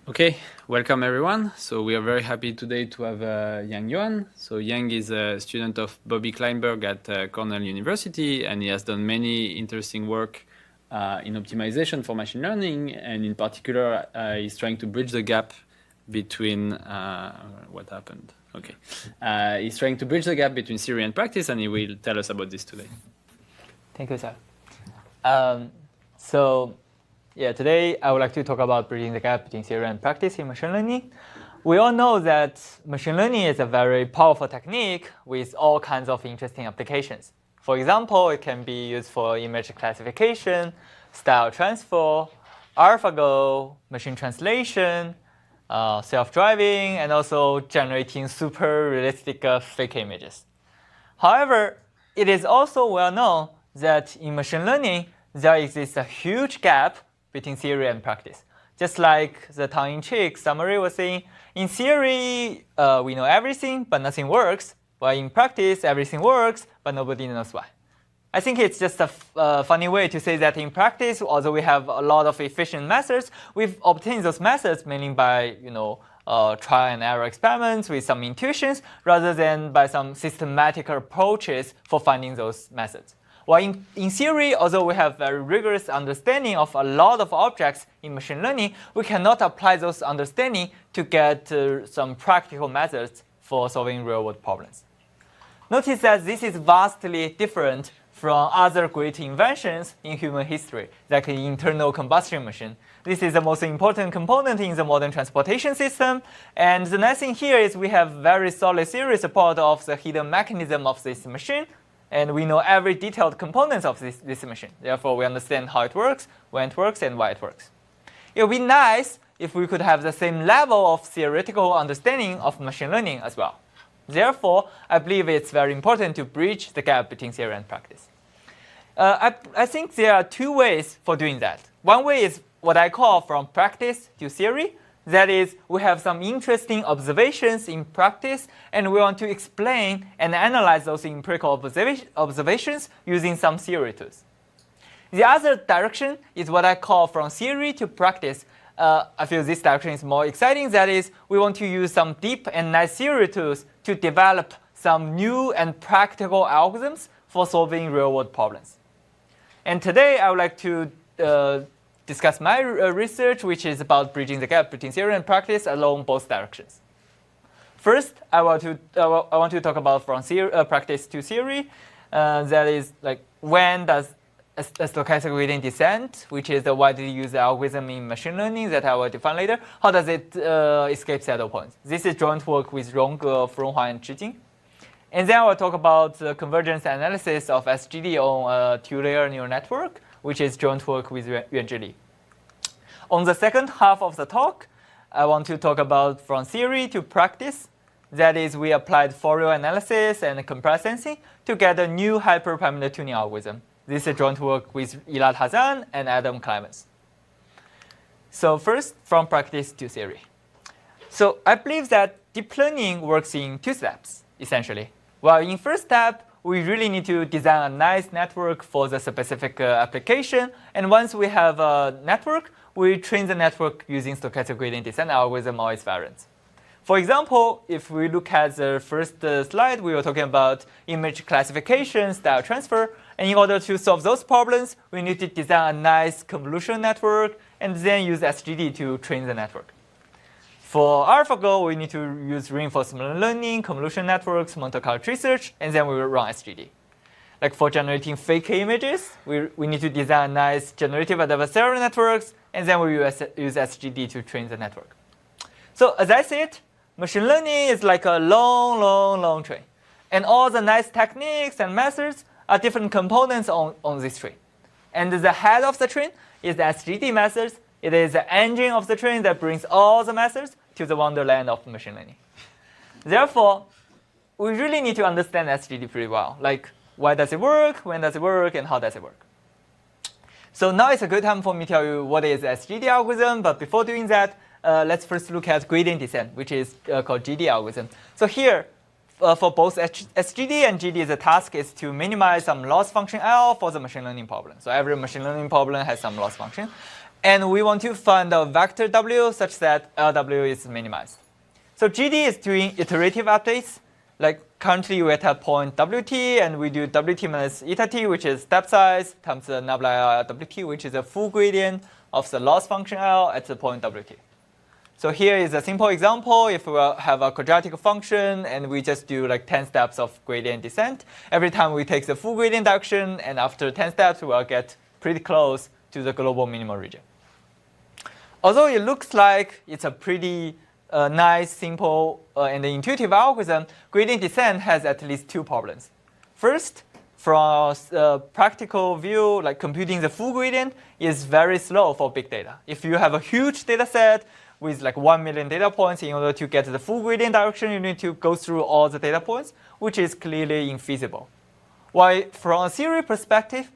Okay, welcome everyone. So we are very happy today to have Yang Yuan. So Yang is a student of Bobby Kleinberg at Cornell University, and he has done many interesting work in optimization for machine learning, and in particular, he's trying to bridge the gap between what happened. Okay, he's trying to bridge the gap between theory and practice, and he will tell us about this today. Thank you, sir. Today I would like to talk about bridging the gap between theory and practice in machine learning. We all know that machine learning is a very powerful technique with all kinds of interesting applications. For example, it can be used for image classification, style transfer, AlphaGo, machine translation, self-driving, and also generating super realistic fake images. However, it is also well known that in machine learning, there exists a huge gap between theory and practice. Just like the tongue-in-cheek summary was saying, in theory, we know everything, but nothing works. While in practice, everything works, but nobody knows why. I think it's just a funny way to say that in practice, although we have a lot of efficient methods, we've obtained those methods mainly by trial and error experiments with some intuitions, rather than by some systematic approaches for finding those methods. While in theory, although we have very rigorous understanding of a lot of objects in machine learning, we cannot apply those understanding to get some practical methods for solving real-world problems. Notice that this is vastly different from other great inventions in human history, like the internal combustion machine. This is the most important component in the modern transportation system. And the nice thing here is we have very solid theory support of the hidden mechanism of this machine. And we know every detailed component of this machine. Therefore, we understand how it works, when it works, and why it works. It would be nice if we could have the same level of theoretical understanding of machine learning as well. Therefore, I believe it's very important to bridge the gap between theory and practice. I think there are two ways for doing that. One way is what I call from practice to theory. That is, we have some interesting observations in practice, and we want to explain and analyze those empirical observations using some theory tools. The other direction is what I call from theory to practice. I feel this direction is more exciting. That is, we want to use some deep and nice theory tools to develop some new and practical algorithms for solving real-world problems. And today, I would like to discuss my research, which is about bridging the gap between theory and practice along both directions. First, I want to talk about from practice to theory. That is, like, when does a stochastic gradient descent, which is a widely used algorithm in machine learning that I will define later, how does it escape saddle points? This is joint work with Rongge, Fronghua, and Zhijing. And then I will talk about the convergence analysis of SGD on a two-layer neural network, which is joint work with Yuanzhi Li. On the second half of the talk, I want to talk about from theory to practice. That is, we applied Fourier analysis and compressed sensing to get a new hyperparameter tuning algorithm. This is joint work with Elad Hazan and Adam Clemens. So first, from practice to theory. So I believe that deep learning works in two steps, essentially. While in first step, we really need to design a nice network for the specific application. And once we have a network, we train the network using stochastic gradient descent algorithm or its variants. For example, if we look at the first slide, we were talking about image classification, style transfer. And in order to solve those problems, we need to design a nice convolutional network and then use SGD to train the network. For AlphaGo, we need to use reinforcement learning, convolutional networks, Monte Carlo tree search, and then we will run SGD. Like for generating fake images, we need to design nice generative adversarial networks, and then we use SGD to train the network. So as I see it, machine learning is like a long, long, long tree. And all the nice techniques and methods are different components on this tree. And the head of the tree is the SGD methods. It is the engine of the train that brings all the methods to the wonderland of machine learning. Therefore, we really need to understand SGD pretty well. Like, why does it work, when does it work, and how does it work? So now it's a good time for me to tell you what is SGD algorithm. But before doing that, let's first look at gradient descent, which is called GD algorithm. So here, for both SGD and GD, the task is to minimize some loss function L for the machine learning problem. So every machine learning problem has some loss function. And we want to find a vector W such that LW is minimized. So GD is doing iterative updates. Like currently we're at a point WT, and we do WT minus eta t, which is step size, times the nabla WT, which is a full gradient of the loss function L at the point WT. So here is a simple example. If we have a quadratic function and we just do like 10 steps of gradient descent, every time we take the full gradient direction, and after 10 steps, we'll get pretty close to the global minimum region. Although it looks like it's a pretty nice, simple, and intuitive algorithm, gradient descent has at least two problems. First, from a practical view, like computing the full gradient is very slow for big data. If you have a huge data set with like 1 million data points, in order to get the full gradient direction, you need to go through all the data points, which is clearly infeasible. While from a theory perspective,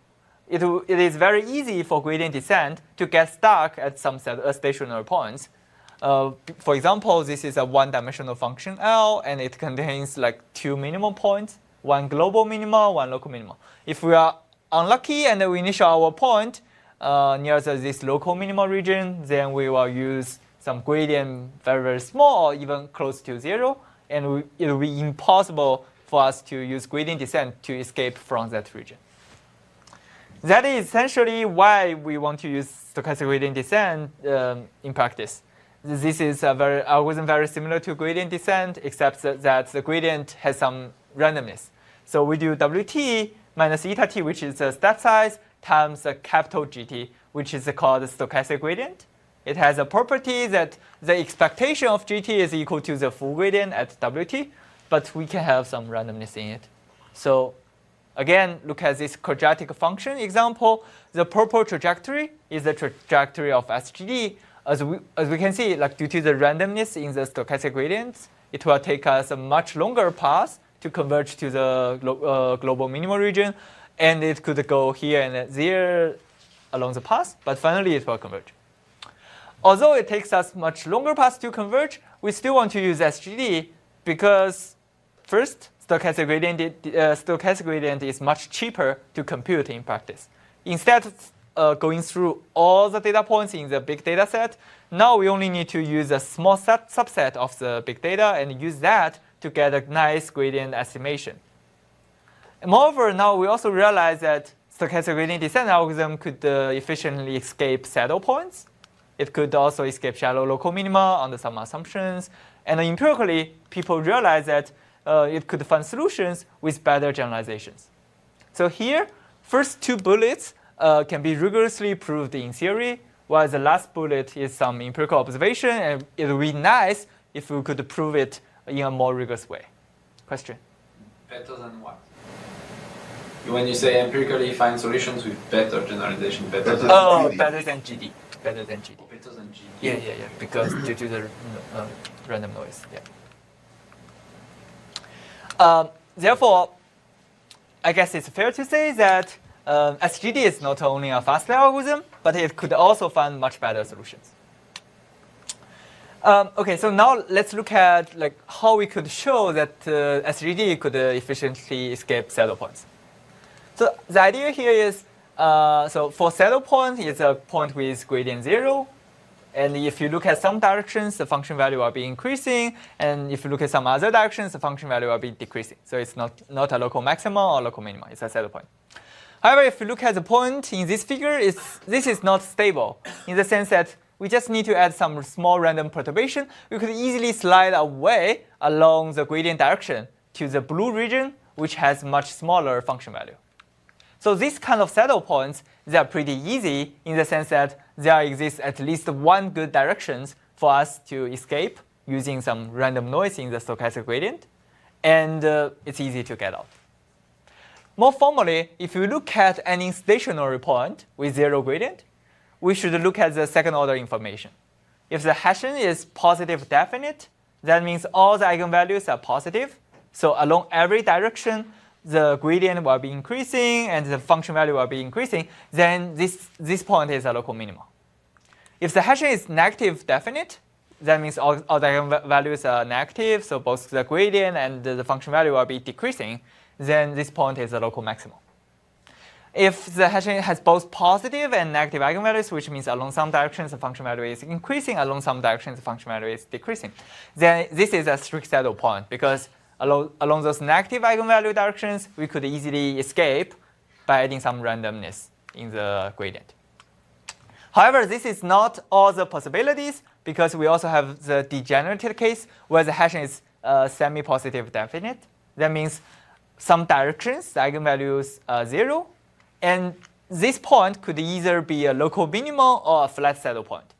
it is very easy for gradient descent to get stuck at some stationary points. For example, this is a one-dimensional function L, and it contains like two minimum points, one global minima, one local minima. If we are unlucky and we initial our point near this local minima region, then we will use some gradient very, very small, or even close to 0, and it will be impossible for us to use gradient descent to escape from that region. That is essentially why we want to use stochastic gradient descent in practice. This is a algorithm very similar to gradient descent, except that the gradient has some randomness. So we do WT minus eta t, which is the step size, times the capital GT, which is called the stochastic gradient. It has a property that the expectation of GT is equal to the full gradient at WT, but we can have some randomness in it. So again, look at this quadratic function example. The purple trajectory is the trajectory of SGD. As we can see, like due to the randomness in the stochastic gradients, it will take us a much longer path to converge to the global minimum region, and it could go here and there along the path, but finally it will converge. Although it takes us much longer path to converge, we still want to use SGD because first, stochastic gradient is much cheaper to compute in practice. Instead of going through all the data points in the big data set, now we only need to use a small subset of the big data and use that to get a nice gradient estimation. And moreover, now we also realize that stochastic gradient descent algorithm could efficiently escape saddle points. It could also escape shallow local minima under some assumptions. And empirically, people realize that it could find solutions with better generalizations. So here, first two bullets can be rigorously proved in theory, while the last bullet is some empirical observation, and it would be nice if we could prove it in a more rigorous way. Question? Better than what? When you say empirically find solutions with better generalization, better than GD. Better than GD. Better than GD. Better than GD. Yeah, because due to the random noise. Yeah. Therefore, I guess it's fair to say that SGD is not only a faster algorithm, but it could also find much better solutions. Okay, so now let's look at like how we could show that SGD could efficiently escape saddle points. So the idea here is, so for saddle point, it's a point with gradient 0. And if you look at some directions, the function value will be increasing. And if you look at some other directions, the function value will be decreasing. So it's not a local maxima or local minima. It's a saddle point. However, if you look at the point in this figure, this is not stable in the sense that we just need to add some small random perturbation. We could easily slide away along the gradient direction to the blue region, which has much smaller function value. So these kind of saddle points, they are pretty easy in the sense that there exists at least one good directions for us to escape using some random noise in the stochastic gradient. And it's easy to get out. More formally, if you look at any stationary point with 0 gradient, we should look at the second order information. If the Hessian is positive definite, that means all the eigenvalues are positive. So along every direction, the gradient will be increasing and the function value will be increasing, then this point is a local minima. If the Hessian is negative definite, that means all the eigenvalues are negative, so both the gradient and the function value will be decreasing, then this point is a local maximum. If the hashing has both positive and negative eigenvalues, which means along some directions the function value is increasing, along some directions the function value is decreasing, then this is a strict saddle point, because along those negative eigenvalue directions, we could easily escape by adding some randomness in the gradient. However, this is not all the possibilities, because we also have the degenerated case where the hashing is semi-positive definite. That means some directions, the eigenvalues are 0. And this point could either be a local minimum or a flat saddle point.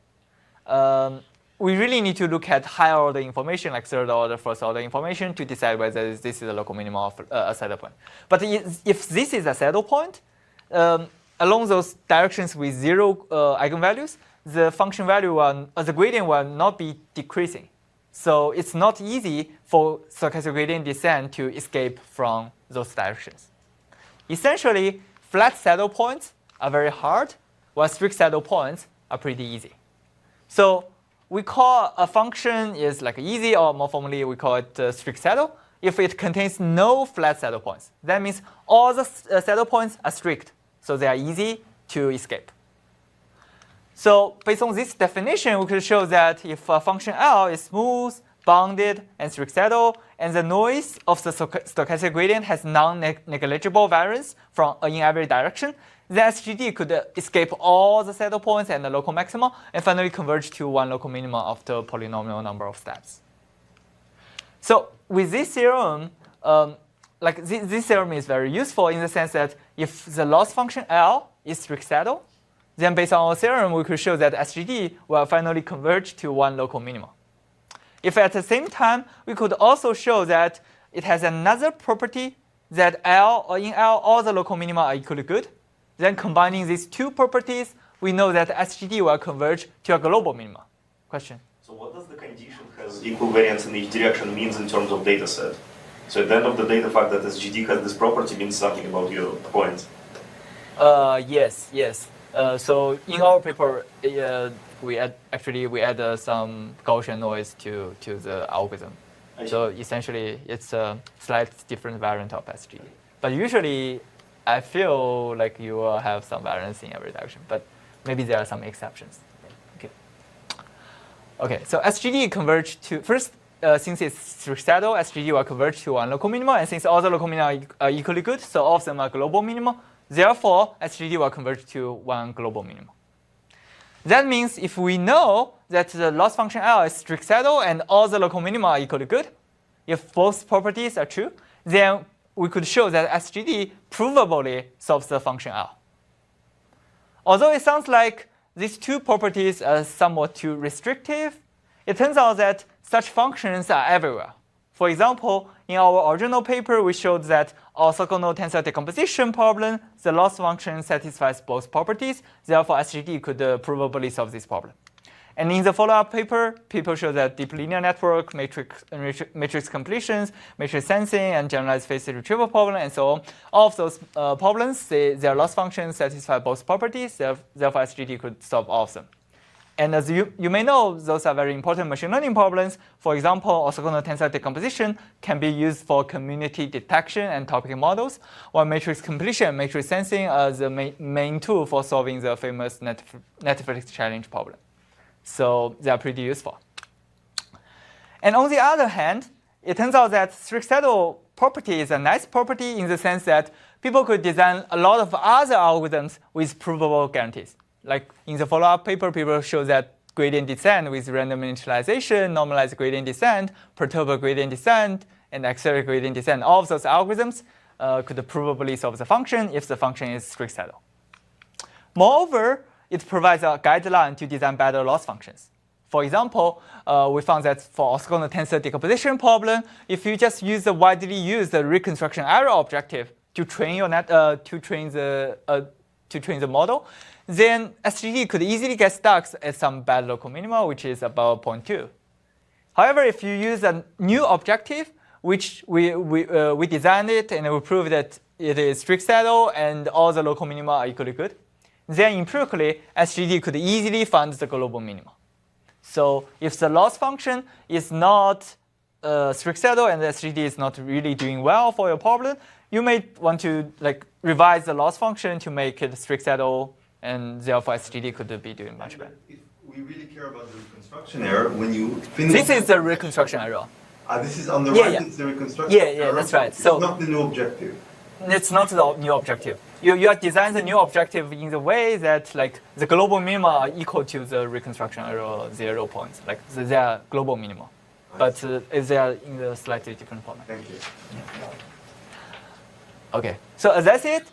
We really need to look at higher order information, like third order, first order information, to decide whether this is a local minimum or a saddle point. But if this is a saddle point, along those directions with 0 eigenvalues, the function value, the gradient will not be decreasing. So it's not easy for stochastic gradient descent to escape from those directions. Essentially, flat saddle points are very hard, while strict saddle points are pretty easy. So we call a function is like easy, or more formally, we call it strict saddle, if it contains no flat saddle points. That means all the saddle points are strict, so they are easy to escape. So based on this definition, we could show that if a function L is smooth, bounded, and strict saddle, and the noise of the stochastic gradient has non-negligible variance in every direction, then SGD could escape all the saddle points and the local maxima, and finally converge to one local minima after a polynomial number of steps. So with this theorem, this theorem is very useful in the sense that if the loss function L is strict saddle, then based on our theorem, we could show that SGD will finally converge to one local minima. If at the same time, we could also show that it has another property that in L, all the local minima are equally good, then combining these two properties, we know that SGD will converge to a global minima. Question? So what does the condition has equal variance in each direction means in terms of data set? So at the end of the day, the fact that SGD has this property means something about your point. Yes. So in our paper, we add some Gaussian noise to the algorithm. So essentially, it's a slight different variant of SGD. But usually, I feel like you will have some variance in every direction. But maybe there are some exceptions. Okay. So SGD converge to first. Since it's strict saddle, SGD will converge to one local minima, and since all the local minima are equally good, so all of them are global minima. Therefore, SGD will converge to one global minimum. That means if we know that the loss function L is strict saddle and all the local minima are equally good, if both properties are true, then we could show that SGD provably solves the function L. Although it sounds like these two properties are somewhat too restrictive, it turns out that such functions are everywhere. For example, in our original paper, we showed that orthogonal tensor decomposition problem, the loss function satisfies both properties. Therefore, SGD could provably solve this problem. And in the follow-up paper, people show that deep linear network, matrix completions, matrix sensing, and generalized phase retrieval problem, and so on, all of those problems, their loss functions satisfy both properties. Therefore, SGD could solve all of them. And as you may know, those are very important machine learning problems. For example, orthogonal tensor decomposition can be used for community detection and topic models, while matrix completion and matrix sensing are the main tool for solving the famous Netflix challenge problem. So they are pretty useful. And on the other hand, it turns out that strict saddle property is a nice property in the sense that people could design a lot of other algorithms with provable guarantees. Like in the follow-up paper, people show that gradient descent with random initialization, normalized gradient descent, perturber gradient descent, and accelerated gradient descent, all of those algorithms could provably solve the function if the function is strict saddle. Moreover, it provides a guideline to design better loss functions. For example, we found that for orthogonal tensor decomposition problem, if you just use the widely used reconstruction error objective to train your to train the model, then SGD could easily get stuck at some bad local minima, which is about 0.2. However, if you use a new objective, which we designed it and we proved that it is strict saddle and all the local minima are equally good, then empirically, SGD could easily find the global minima. So if the loss function is not strict saddle and SGD is not really doing well for your problem, you may want to like revise the loss function to make it strict saddle, and therefore SGD could be doing much better. If we really care about the reconstruction error, when you finish... This is the reconstruction error. This is on the Yeah, right, yeah. it's the reconstruction error. That's right. It's So not the new objective. it's not the new objective. You are designing the new objective in the way that like the global minima are equal to the reconstruction error 0 points. Like they are global minima, but they are in a slightly different format. Thank you. Okay, so that's it.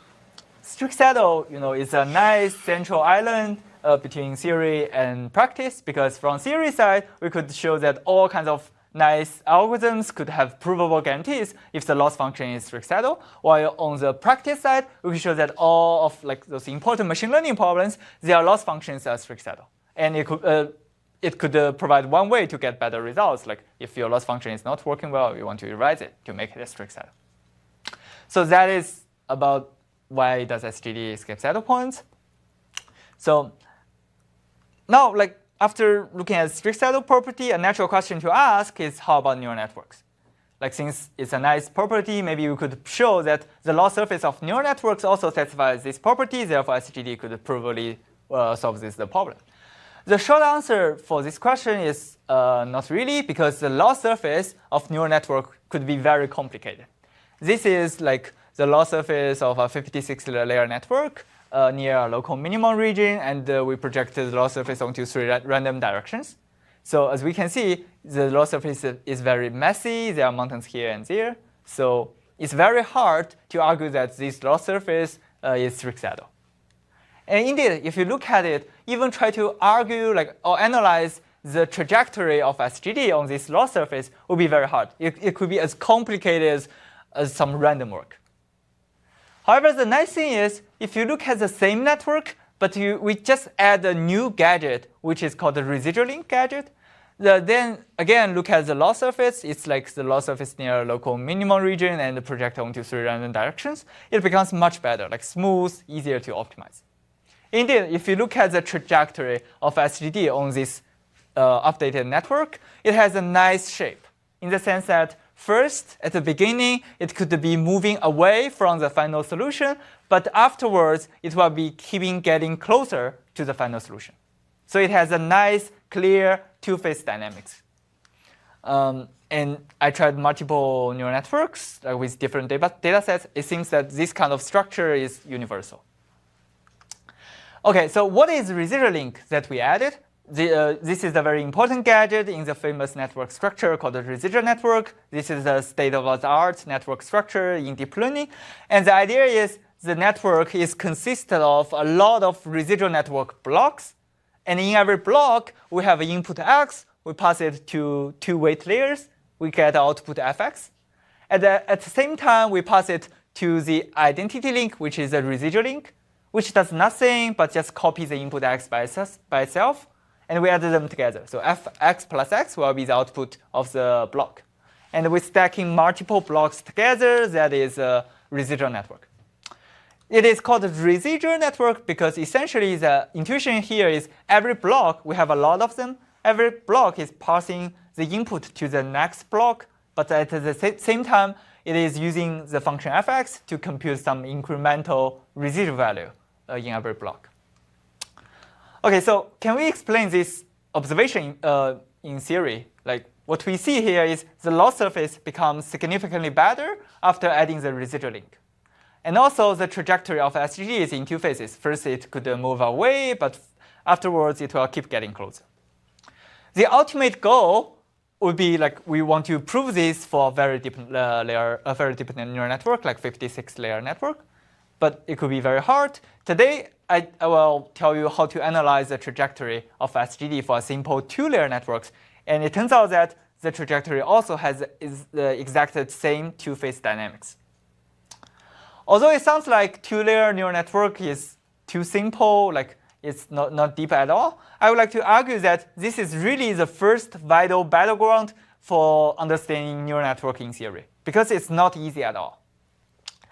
Strict saddle, is a nice central island between theory and practice, because from theory side, we could show that all kinds of nice algorithms could have provable guarantees if the loss function is strict saddle. While on the practice side, we could show that all of like those important machine learning problems, their loss functions are strict saddle, and it could provide one way to get better results. Like if your loss function is not working well, you want to revise it to make it a strict saddle. So that is about why does SGD escape saddle points. So now, like after looking at strict saddle property, a natural question to ask is how about neural networks? Like since it's a nice property, maybe we could show that the loss surface of neural networks also satisfies this property. Therefore, SGD could probably solve this problem. The short answer for this question is not really, because the loss surface of neural network could be very complicated. This is like the loss surface of a 56-layer network near a local minimum region, and we projected the loss surface onto 3 random directions. So as we can see, the loss surface is very messy. There are mountains here and there. So it's very hard to argue that this loss surface is strict saddle. And indeed, if you look at it, even try to argue or analyze the trajectory of SGD on this loss surface would be very hard. It could be as complicated as some random work. However, the nice thing is, if you look at the same network, but we just add a new gadget, which is called the residual link gadget, then again, look at the loss surface. It's like the loss surface near a local minimum region and project onto 3 random directions. It becomes much better, like smooth, easier to optimize. Indeed, if you look at the trajectory of SGD on this updated network, it has a nice shape in the sense that first, at the beginning, it could be moving away from the final solution, but afterwards, it will be getting closer to the final solution. So it has a nice, clear two-phase dynamics. And I tried multiple neural networks with different data sets. It seems that this kind of structure is universal. OK, so what is residual link that we added? This is a very important gadget in the famous network structure called the residual network. This is a state-of-the-art network structure in deep learning. And the idea is the network is consisted of a lot of residual network blocks. And in every block, we have an input x. We pass it to 2 weight layers. We get output fx. At the same time, we pass it to the identity link, which is a residual link, which does nothing but just copy the input x by itself. And we add them together. So fx plus x will be the output of the block. And we're stacking multiple blocks together. That is a residual network. It is called a residual network because essentially the intuition here is every block, we have a lot of them. Every block is passing the input to the next block. But at the same time, it is using the function fx to compute some incremental residual value in every block. OK, so can we explain this observation in theory? Like what we see here is the loss surface becomes significantly better after adding the residual link. And also the trajectory of SGD is in 2 phases. First, it could move away, but afterwards, it will keep getting closer. The ultimate goal would be like we want to prove this for a very deep neural network, like 56-layer network. But it could be very hard. Today, I will tell you how to analyze the trajectory of SGD for a simple 2-layer networks. And it turns out that the trajectory also has the exact same 2-phase dynamics. Although it sounds like 2-layer neural network is too simple, like it's not deep at all, I would like to argue that this is really the first vital battleground for understanding neural network in theory, because it's not easy at all.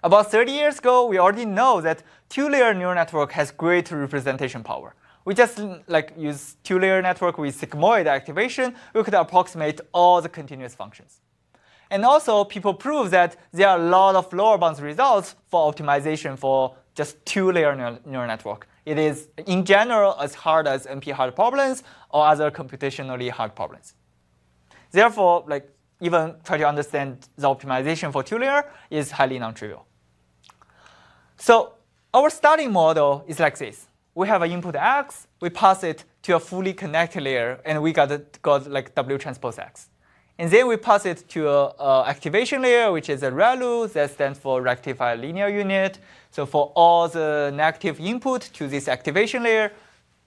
About 30 years ago, we already know that 2-layer neural network has great representation power. We just use 2-layer network with sigmoid activation. We could approximate all the continuous functions. And also, people prove that there are a lot of lower bounds results for optimization for just two-layer neural network. It is, in general, as hard as NP hard problems or other computationally hard problems. Therefore, like, even try to understand the optimization for two-layer is highly non-trivial. So our starting model is like this. We have an input X, we pass it to a fully connected layer, and we got like W transpose X. And then we pass it to a activation layer, which is a ReLU, that stands for rectified linear unit. So for all the negative input to this activation layer,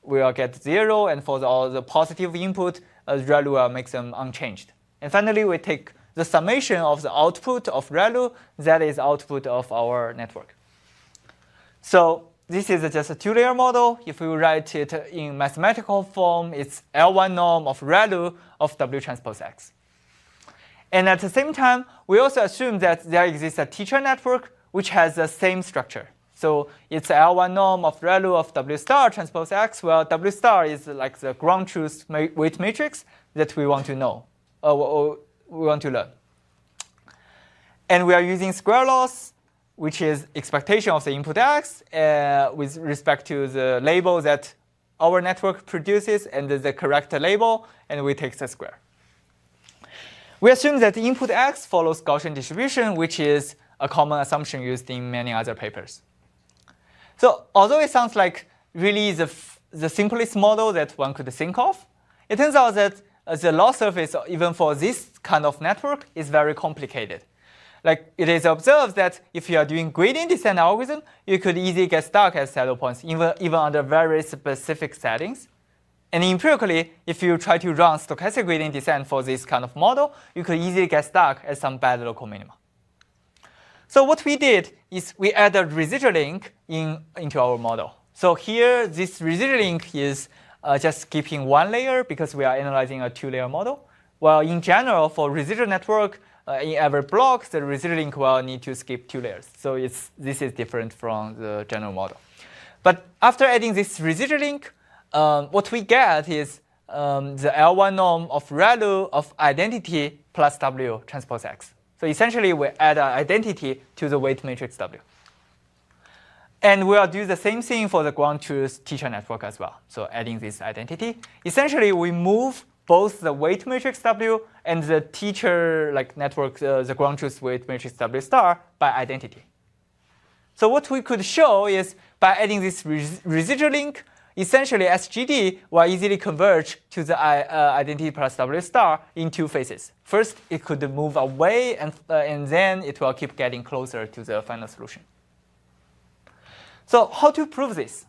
we will get 0, and for all the positive input, ReLU will make them unchanged. And finally, we take the summation of the output of ReLU, that is output of our network. So this is just a two-layer model. If we write it in mathematical form, it's L1 norm of ReLU of W transpose X. And at the same time, we also assume that there exists a teacher network which has the same structure. So it's L1 norm of ReLU of W star transpose X, where W star is like the ground truth weight matrix that we want to know, or we want to learn. And we are using square laws, which is expectation of the input X with respect to the label that our network produces and the correct label, and we take the square. We assume that the input X follows Gaussian distribution, which is a common assumption used in many other papers. So although it sounds like really the simplest model that one could think of, it turns out that the loss surface, even for this kind of network, is very complicated. Like, it is observed that if you are doing gradient descent algorithm, you could easily get stuck at saddle points, even under very specific settings. And empirically, if you try to run stochastic gradient descent for this kind of model, you could easily get stuck at some bad local minima. So what we did is we added residual link into our model. So here, this residual link is just skipping one layer because we are analyzing a two-layer model. While in general, for residual network, in every block, the residual link will need to skip two layers. So this is different from the general model. But after adding this residual link, what we get is the L1 norm of ReLU of identity plus W transpose X. So essentially, we add an identity to the weight matrix W. And we'll do the same thing for the ground truth teacher network as well. So adding this identity. Essentially, we move both the weight matrix W and the teacher network, the ground truth weight matrix W star by identity. So what we could show is by adding this residual link, essentially SGD will easily converge to the identity plus W star in two phases. First, it could move away, and then it will keep getting closer to the final solution. So how to prove this?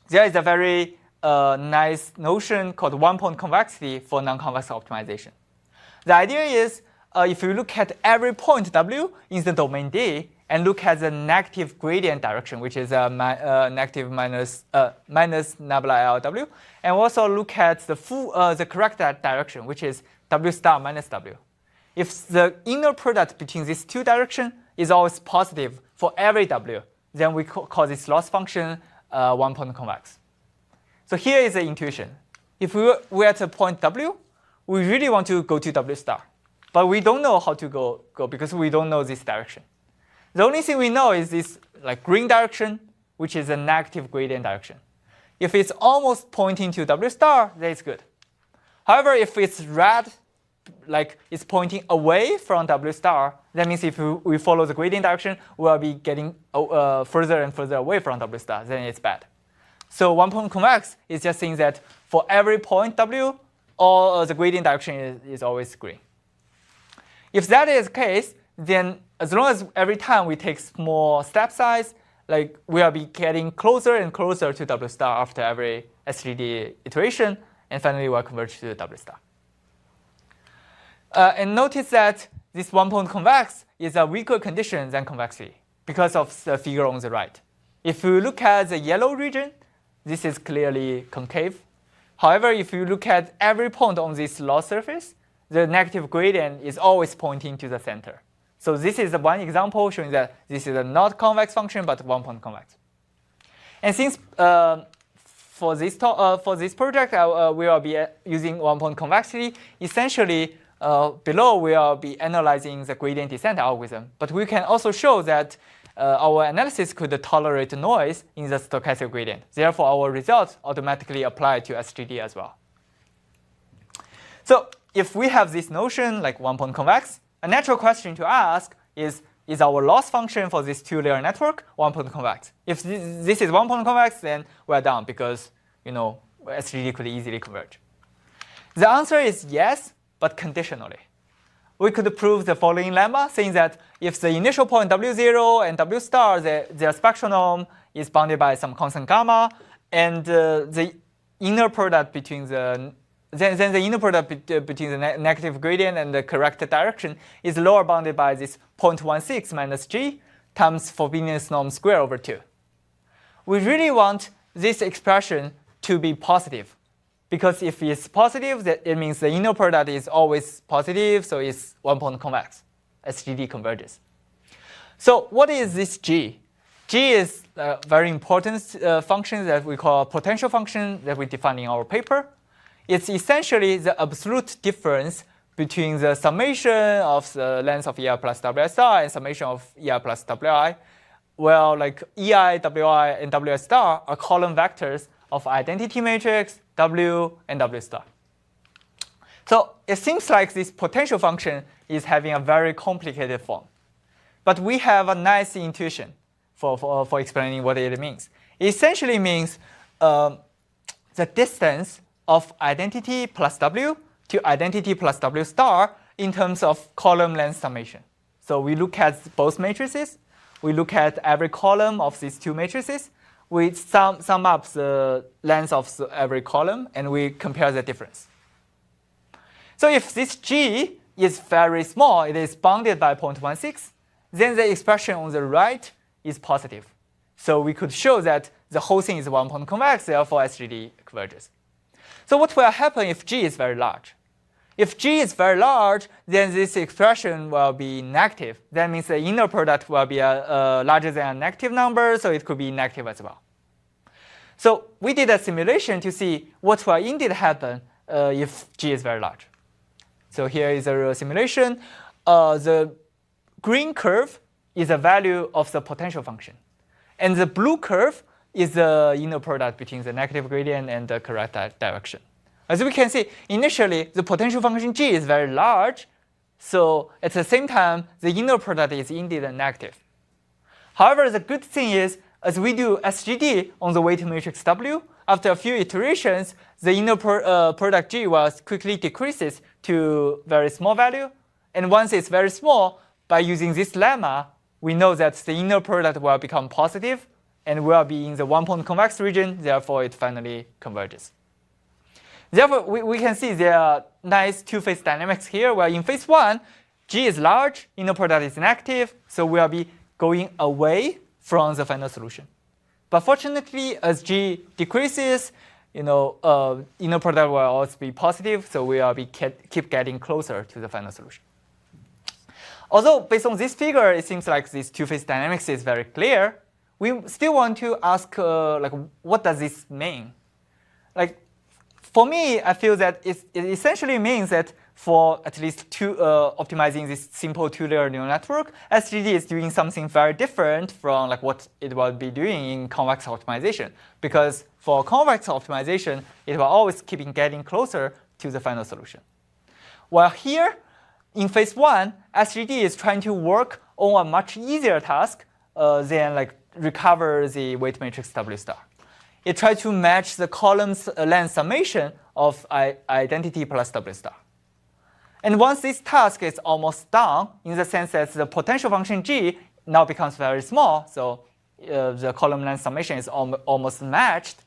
There is a very nice notion called one-point convexity for non-convex optimization. The idea is if you look at every point W in the domain D and look at the negative gradient direction, which is negative minus nabla LW, and also look at the correct direction, which is W star minus W. If the inner product between these two directions is always positive for every W, then we call this loss function one-point convex. So here is the intuition. If we're at a point W, we really want to go to W star. But we don't know how to go because we don't know this direction. The only thing we know is this green direction, which is a negative gradient direction. If it's almost pointing to W star, then it's good. However, if it's red, it's pointing away from W star, that means if we follow the gradient direction, we'll be getting further and further away from W star, then it's bad. So one-point convex is just saying that for every point W, all the gradient direction is always green. If that is the case, then as long as every time we take small step size, we'll be getting closer and closer to W star after every SGD iteration, and finally we'll converge to W star. And notice that this one-point convex is a weaker condition than convexity because of the figure on the right. If you look at the yellow region, this is clearly concave. However, if you look at every point on this loss surface, the negative gradient is always pointing to the center. So this is one example showing that this is a not convex function, but one-point convex. And since for this project, we will be using one-point convexity, essentially below we will be analyzing the gradient descent algorithm. But we can also show that our analysis could tolerate noise in the stochastic gradient. Therefore, our results automatically apply to SGD as well. So if we have this notion like one-point convex, a natural question to ask is our loss function for this two-layer network one-point convex? If this is one-point convex, then we're done because SGD could easily converge. The answer is yes, but conditionally. We could prove the following lemma, saying that if the initial point W0 and W star, their spectral norm is bounded by some constant gamma, and the inner product between the between the negative gradient and the correct direction is lower bounded by this 0.16 minus g times forbidden norm square over 2. We really want this expression to be positive, because if it's positive, that it means the inner product is always positive, so it's one-point convex. SGD converges. So what is this g? G is a very important function that we call potential function that we define in our paper. It's essentially the absolute difference between the summation of the length of EI plus WI star and summation of EI plus WI. Well, like EI, WI, and WI star are column vectors of identity matrix W and W star. So it seems like this potential function is having a very complicated form. But we have a nice intuition for explaining what it means. It essentially means the distance of identity plus W to identity plus W star in terms of column length summation. So we look at both matrices. We look at every column of these two matrices. We sum up the length of every column, and we compare the difference. So if this G is very small, it is bounded by 0.16, then the expression on the right is positive. So we could show that the whole thing is one-point convex, therefore SGD converges. So what will happen if G is very large? If G is very large, then this expression will be negative. That means the inner product will be larger than a negative number, so it could be negative as well. So we did a simulation to see what will indeed happen if G is very large. So here is a real simulation. The green curve is the value of the potential function. And the blue curve is the inner product between the negative gradient and the correct direction. As we can see, initially, the potential function G is very large. So at the same time, the inner product is indeed negative. However, the good thing is, as we do SGD on the weight matrix W, after a few iterations, the inner product G will quickly decreases to very small value. And once it's very small, by using this lemma, we know that the inner product will become positive and will be in the one-point convex region. Therefore, it finally converges. Therefore, we can see there are nice two-phase dynamics here, where in phase 1, G is large, inner product is negative, so we'll be going away from the final solution. But fortunately, as G decreases, inner product will also be positive, so we will keep getting closer to the final solution. Although based on this figure, it seems like this two-phase dynamics is very clear, we still want to ask, what does this mean? For me, I feel that it essentially means that for at least optimizing this simple two-layer neural network, SGD is doing something very different from what it will be doing in convex optimization. Because for convex optimization, it will always keep getting closer to the final solution. While here, in phase 1, SGD is trying to work on a much easier task than recover the weight matrix W star. It tries to match the column's length summation of identity plus W star. And once this task is almost done, in the sense that the potential function G now becomes very small, so the column length summation is almost matched,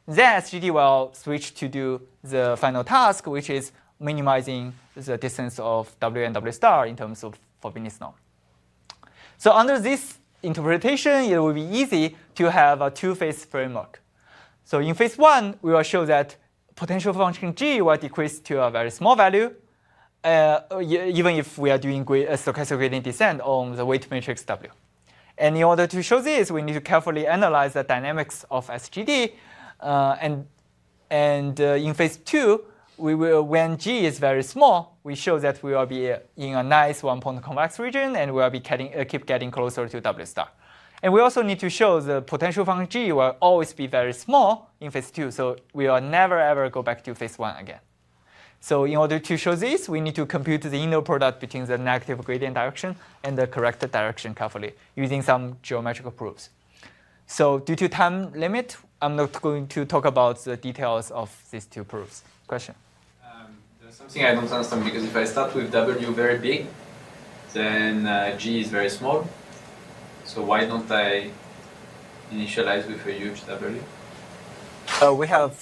then SGD will switch to do the final task, which is minimizing the distance of W and W star in terms of forbidden norm. So under this interpretation, it will be easy to have a two-phase framework. So in phase 1, we will show that potential function G will decrease to a very small value, even if we are doing stochastic gradient descent on the weight matrix W. And in order to show this, we need to carefully analyze the dynamics of SGD. And in phase 2, when G is very small, we show that we will be in a nice one-point convex region, and we will be keep getting closer to W star. And we also need to show the potential function G will always be very small in phase 2, so we will never ever go back to phase 1 again. So in order to show this, we need to compute the inner product between the negative gradient direction and the correct direction carefully using some geometrical proofs. So due to time limit, I'm not going to talk about the details of these two proofs. Question? There's something I don't understand, because if I start with W very big, then G is very small. So why don't I initialize with a huge W? We have,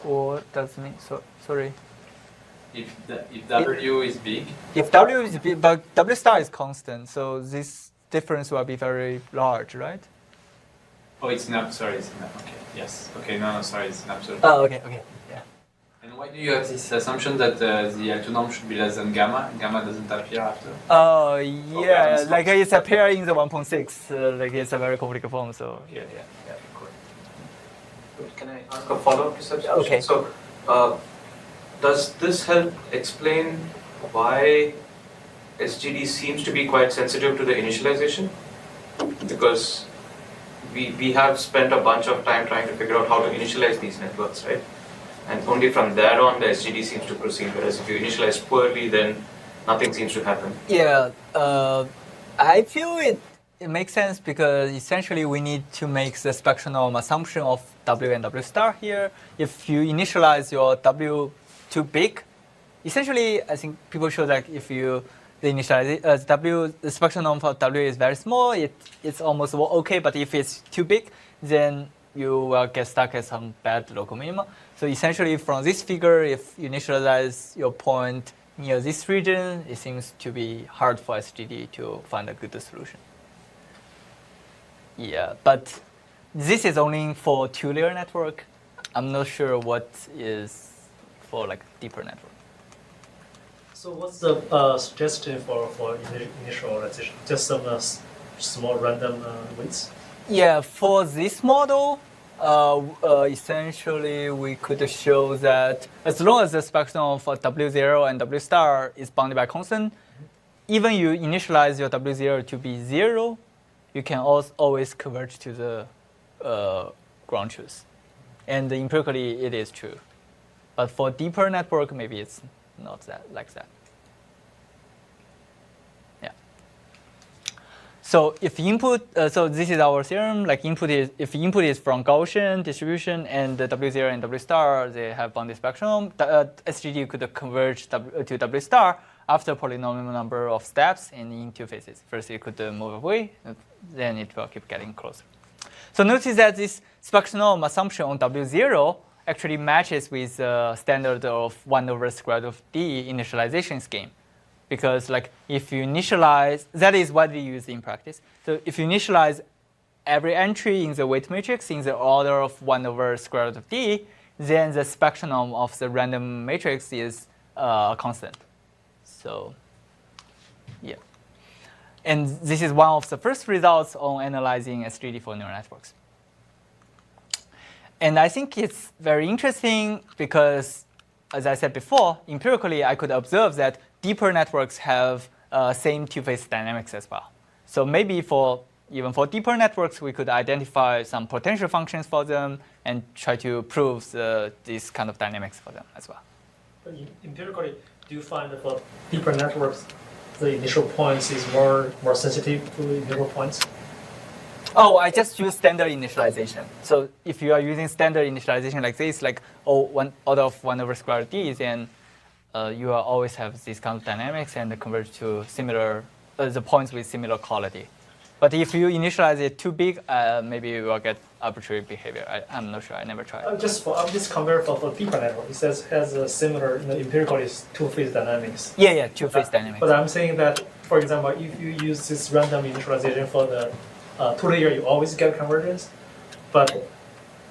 what does it mean? Sorry. If W is big, If W is big, but W star is constant, so this difference will be very large, right? oh, it's not. Sorry, it's not. Okay. Yes. Okay. No. Sorry, it's an absolute. Oh, okay, yeah. And why do you have this assumption that the L2 norm should be less than gamma? Gamma doesn't appear after. Oh, yeah, like it's appear in the 1.6, like it's a very complicated form, so yeah. Can I ask a follow-up to substitution? Okay. So, does this help explain why SGD seems to be quite sensitive to the initialization? Because we have spent a bunch of time trying to figure out how to initialize these networks, right? And only from there on the SGD seems to proceed, whereas if you initialize poorly, then nothing seems to happen. Yeah, I feel it makes sense because essentially we need to make the spectrum assumption of W and W star here. If you initialize your W too big, essentially I think people show that if you initialize the spectrum for W is very small, it's almost okay, but if it's too big, then you will get stuck at some bad local minima. So essentially from this figure, if you initialize your point near this region, it seems to be hard for SGD to find a good solution. Yeah, but this is only for two-layer network. I'm not sure what is for like deeper network. So what's the suggestion for initialization? Just some small random weights? Yeah, for this model, essentially we could show that as long as the spectrum for W0 and W star is bounded by constant, even you initialize your W0 to be 0, you can always converge to the ground truth. And empirically, it is true. But for deeper network, maybe it's not like that. Yeah. So if input, so this is our theorem. Like if input is from Gaussian distribution and the W0 and W star, they have bounded spectrum. SGD could converge to W star after polynomial number of steps and in two phases. First, it could move away, then it will keep getting closer. So notice that this spectrum assumption on W0 actually matches with the standard of 1 over square root of D initialization scheme. Because like if you initialize, that is what we use in practice. So if you initialize every entry in the weight matrix in the order of 1 over square root of D, then the spectrum of the random matrix is constant. So, yeah. And this is one of the first results on analyzing SGD for neural networks. And I think it's very interesting because, as I said before, empirically I could observe that deeper networks have same two-phase dynamics as well. So maybe even for deeper networks, we could identify some potential functions for them and try to prove this kind of dynamics for them as well. But empirically, do you find that for deeper networks, the initial points is more sensitive to the initial points? Oh, I just use standard initialization. So if you are using standard initialization like this, like one out of 1 over square root D, then you will always have these kind of dynamics and converge to similar the points with similar quality. But if you initialize it too big, maybe you will get arbitrary behavior. I'm not sure. I never tried. I'm just comparing for deeper network. It says has a similar empirically two-phase dynamics. Yeah, two-phase dynamics. But I'm saying that, for example, if you use this random initialization for the two-layer, you always get convergence. But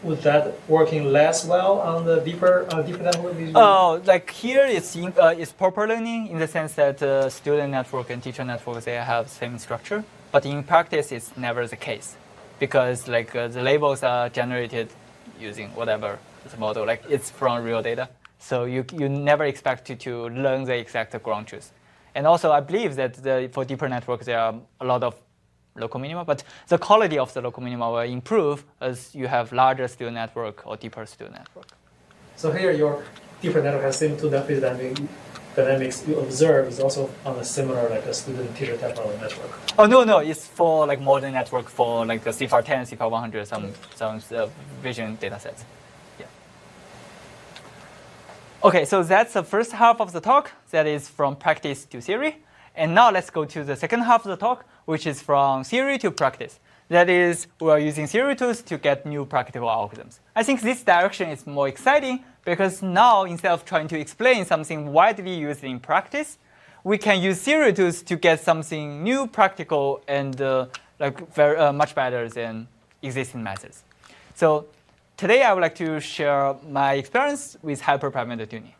would that working less well on the deeper network? Oh, like here it's proper learning in the sense that student network and teacher network, they have same structure. But in practice, it's never the case because like the labels are generated using whatever the model. Like it's from real data. So you never expect to learn the exact ground truth. And also, I believe that for deeper networks, there are a lot of local minima, but the quality of the local minima will improve as you have larger student network or deeper student network. So here, your deeper network has same two dynamics you observe is also on a similar like a student-teacher type of network. Oh no, it's for like modern network for like the CFAR 10, CFAR 100, some vision data sets. Yeah. Okay, so that's the first half of the talk. That is from practice to theory. And now let's go to the second half of the talk, which is from theory to practice. That is, we are using theory tools to get new practical algorithms. I think this direction is more exciting because now, instead of trying to explain something widely used in practice, we can use theory tools to get something new, practical, and much better than existing methods. So today, I would like to share my experience with hyperparameter tuning.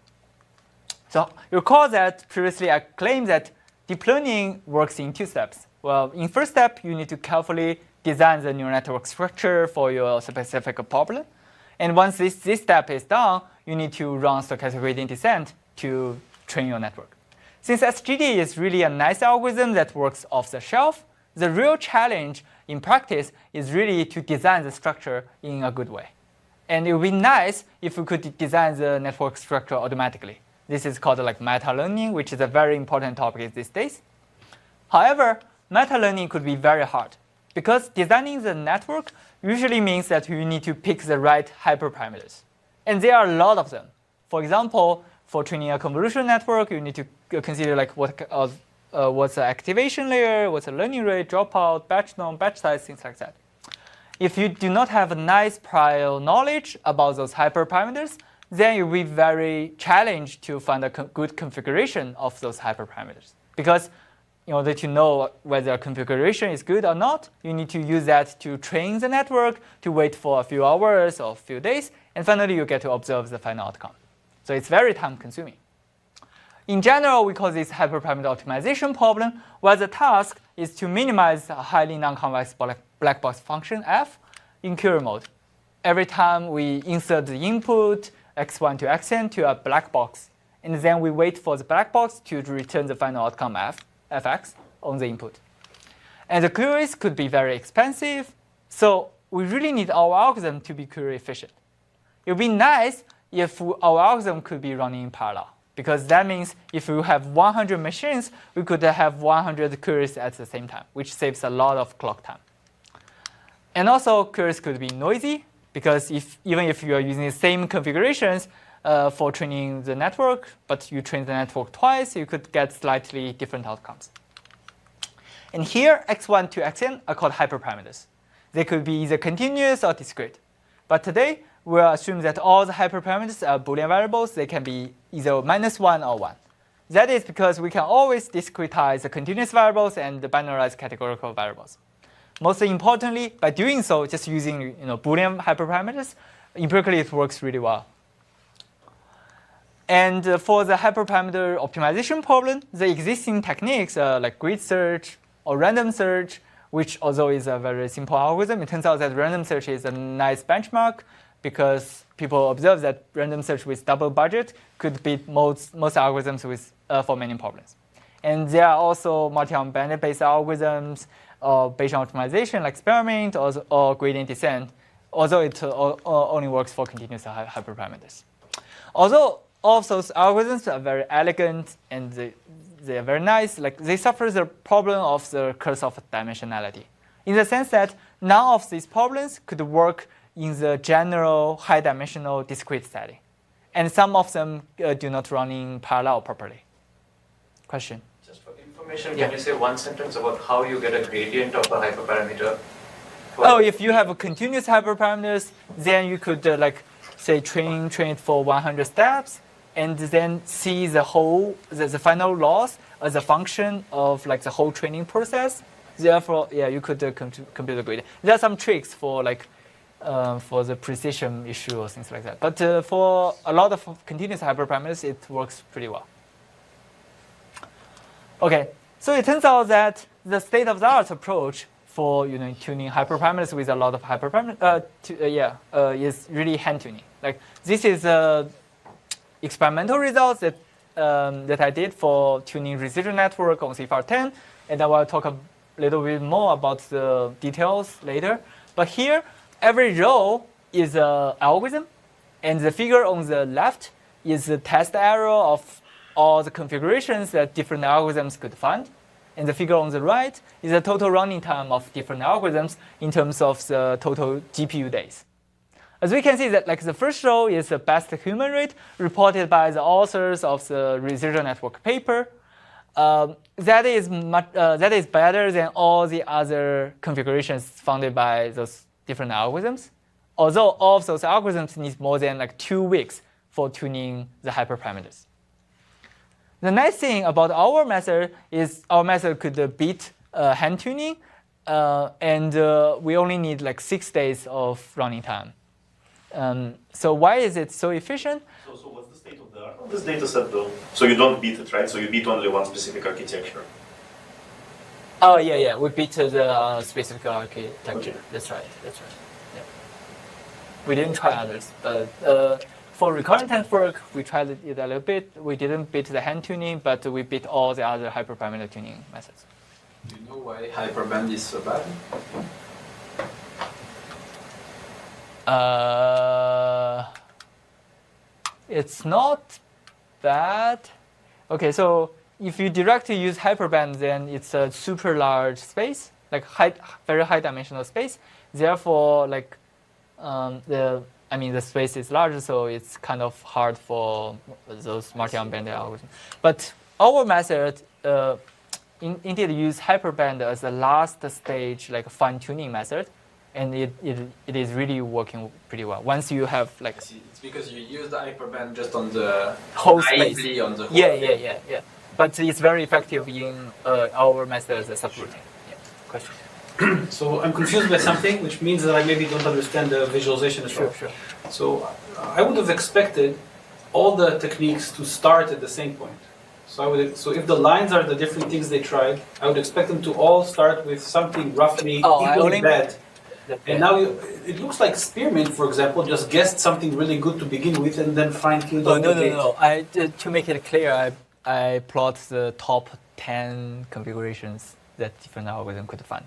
So you recall that previously I claimed that deep learning works in two steps. Well, in first step, you need to carefully design the neural network structure for your specific problem. And once this step is done, you need to run stochastic gradient descent to train your network. Since SGD is really a nice algorithm that works off the shelf, the real challenge in practice is really to design the structure in a good way. And it would be nice if we could design the network structure automatically. This is called like meta-learning, which is a very important topic these days. However, meta-learning could be very hard because designing the network usually means that you need to pick the right hyperparameters. And there are a lot of them. For example, for training a convolutional network, you need to consider like what's the activation layer, what's the learning rate, dropout, batch norm, batch size, things like that. If you do not have a nice prior knowledge about those hyperparameters, then you'll be very challenged to find a good configuration of those hyperparameters. Because in order to know whether a configuration is good or not, you need to use that to train the network, to wait for a few hours or a few days, and finally you get to observe the final outcome. So it's very time-consuming. In general, we call this hyperparameter optimization problem, where the task is to minimize a highly non-convex black box function f in query mode. Every time we insert the input x1 to xn to a black box, and then we wait for the black box to return the final outcome fx on the input. And the queries could be very expensive, so we really need our algorithm to be query efficient. It would be nice if our algorithm could be running in parallel, because that means if we have 100 machines, we could have 100 queries at the same time, which saves a lot of clock time. And also, queries could be noisy, because even if you are using the same configurations for training the network, but you train the network twice, you could get slightly different outcomes. And here, x1 to xn are called hyperparameters. They could be either continuous or discrete. But today, we'll assume that all the hyperparameters are Boolean variables. They can be either -1 or 1. That is because we can always discretize the continuous variables and the binarize categorical variables. Most importantly, by doing so, just using Boolean hyperparameters, empirically it works really well. And for the hyperparameter optimization problem, the existing techniques like grid search or random search, which although is a very simple algorithm, it turns out that random search is a nice benchmark because people observe that random search with double budget could beat most algorithms with, for many problems. And there are also multi-bandit-based algorithms or Bayesian optimization like experiment or gradient descent, although it only works for continuous hyperparameters. Although all of those algorithms are very elegant and they are very nice, like they suffer the problem of the curse of dimensionality, in the sense that none of these problems could work in the general high-dimensional discrete setting. And some of them do not run in parallel properly. Question? Just for information, can you say one sentence about how you get a gradient of a hyperparameter? Oh, if you have a continuous hyperparameters, then you could say train it for 100 steps, and then see the final loss as a function of the whole training process. Therefore, yeah, you could compute the gradient. There are some tricks for for the precision issue or things like that. But for a lot of continuous hyperparameters, it works pretty well. Okay, so it turns out that the state-of-the-art approach for tuning hyperparameters with a lot of hyperparameters. Is really hand tuning. Like this is experimental results that that I did for tuning residual network on CFR10, and I will talk a little bit more about the details later. But here, every row is an algorithm, and the figure on the left is the test error of all the configurations that different algorithms could find. And the figure on the right is the total running time of different algorithms in terms of the total GPU days. As we can see that like the first row is the best human rate reported by the authors of the residual network paper. That is better than all the other configurations founded by those different algorithms. Although all of those algorithms need more than like 2 weeks for tuning the hyperparameters. The nice thing about our method is our method could beat hand tuning, and we only need like 6 days of running time. So why is it so efficient? So what's the state of the art of this data set though? So you don't beat it, right? So you beat only one specific architecture. Oh yeah, we beat the specific architecture. Okay. That's right. Yeah. We didn't try others, but for recurrent network, we tried it a little bit. We didn't beat the hand tuning, but we beat all the other hyperparameter tuning methods. Do you know why hyperband is so bad? It's not bad. Okay, so if you directly use hyperband, then it's a super large space, like very high dimensional space. Therefore, like the space is larger, so it's kind of hard for those multi-unbanded algorithms. But our method indeed use hyperband as the last stage, like fine-tuning method, and it is really working pretty well. Once you have like it's because you use the hyperband just on the whole space. On the whole Yeah. But it's very effective in our method as a subroutine. Yeah. Question. So I'm confused by something, which means that I maybe don't understand the visualization as well. Sure. So I would have expected all the techniques to start at the same point. So if the lines are the different things they tried, I would expect them to all start with something roughly equally bad. And now it looks like Spearmint, for example, just guessed something really good to begin with and then fine-tuned on the data. No. To make it clear, I plot the top 10 configurations that different algorithms could find.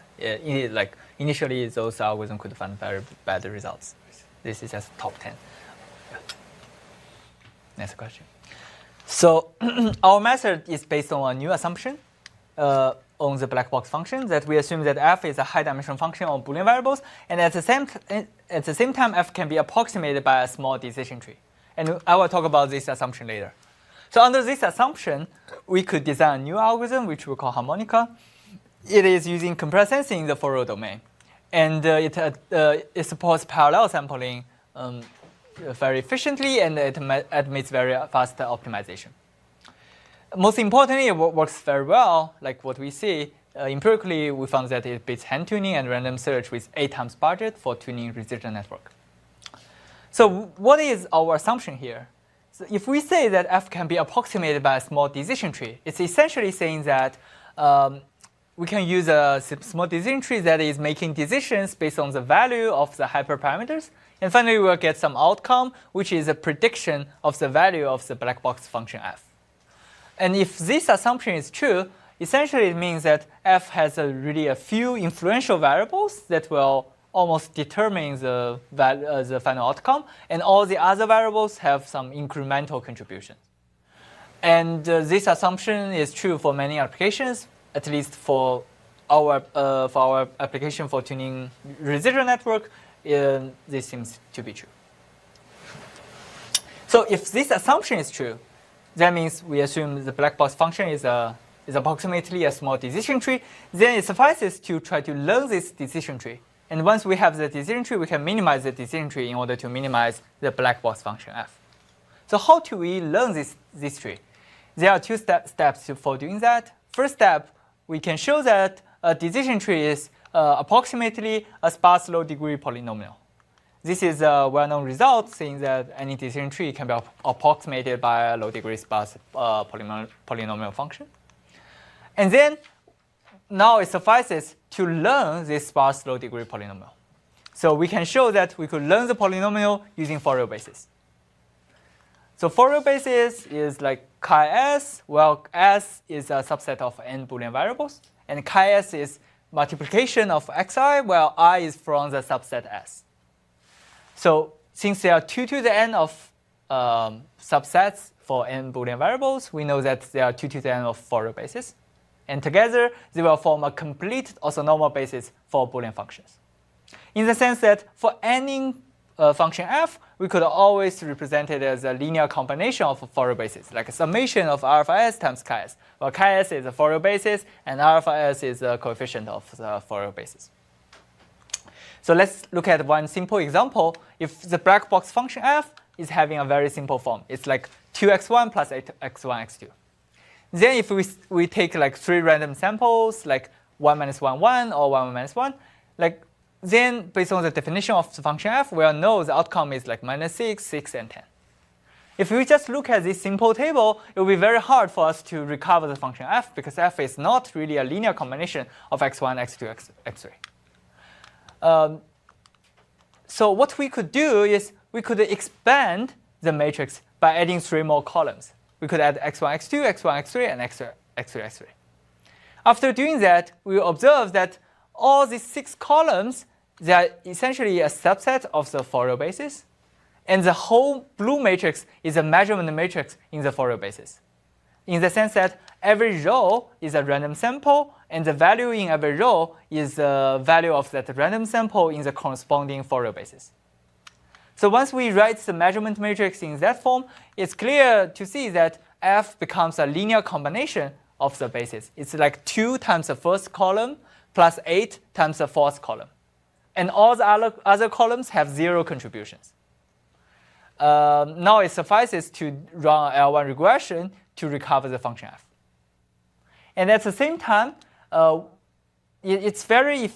Initially, those algorithms could find very bad results. This is just top 10. Next question. So our method is based on a new assumption on the black box function that we assume that f is a high-dimensional function of Boolean variables, and at the same time, f can be approximated by a small decision tree. And I will talk about this assumption later. So under this assumption, we could design a new algorithm, which we call harmonica. It is using compressed sensing in the Fourier domain, and it supports parallel sampling very efficiently, and it admits very fast optimization. Most importantly, it works very well, like what we see. Empirically, we found that it beats hand tuning and random search with 8 times budget for tuning residual network. So what is our assumption here? So if we say that f can be approximated by a small decision tree, it's essentially saying that we can use a small decision tree that is making decisions based on the value of the hyperparameters, and finally we'll get some outcome, which is a prediction of the value of the black box function f. And if this assumption is true, essentially it means that f has really a few influential variables that will almost determine the final outcome, and all the other variables have some incremental contribution. And this assumption is true for many applications, at least for our application for tuning residual network, this seems to be true. So if this assumption is true, that means we assume the black box function is approximately a small decision tree. Then it suffices to try to learn this decision tree. And once we have the decision tree, we can minimize the decision tree in order to minimize the black box function f. So how do we learn this tree? There are 2 steps for doing that. First step, we can show that a decision tree is approximately a sparse low-degree polynomial. This is a well-known result, saying that any decision tree can be approximated by a low-degree sparse polynomial function. And then now it suffices to learn this sparse low-degree polynomial. So we can show that we could learn the polynomial using Fourier basis. So Fourier basis is like chi s. Well, s is a subset of n Boolean variables, and chi s is multiplication of xi, while I is from the subset S. So since there are 2 to the n of subsets for n Boolean variables, we know that there are 2 to the n of Fourier basis. And together, they will form a complete orthonormal basis for Boolean functions. In the sense that for any function f, we could always represent it as a linear combination of Fourier basis, like a summation of alpha s times chi s. Well, chi s is a Fourier basis, and alpha s is a coefficient of the Fourier basis. So let's look at one simple example. If the black box function f is having a very simple form, it's like 2x1 plus 8x1 x2. Then if we take like 3 random samples, like 1 minus 1, 1, or 1 minus 1, like then based on the definition of the function f, we'll know the outcome is like minus 6, 6, and 10. If we just look at this simple table, it will be very hard for us to recover the function f, because f is not really a linear combination of x1, x2, x3. So what we could do is we could expand the matrix by adding 3 more columns. We could add x1, x2, x1, x3, and x3, x3. After doing that, we will observe that all these 6 columns, they are essentially a subset of the Fourier basis. And the whole blue matrix is a measurement matrix in the Fourier basis, in the sense that every row is a random sample, and the value in every row is the value of that random sample in the corresponding Fourier basis. So once we write the measurement matrix in that form, it's clear to see that f becomes a linear combination of the basis. It's like 2 times the first column plus 8 times the fourth column. And all the other columns have 0 contributions. Now it suffices to run L1 regression to recover the function f. And at the same time, it's very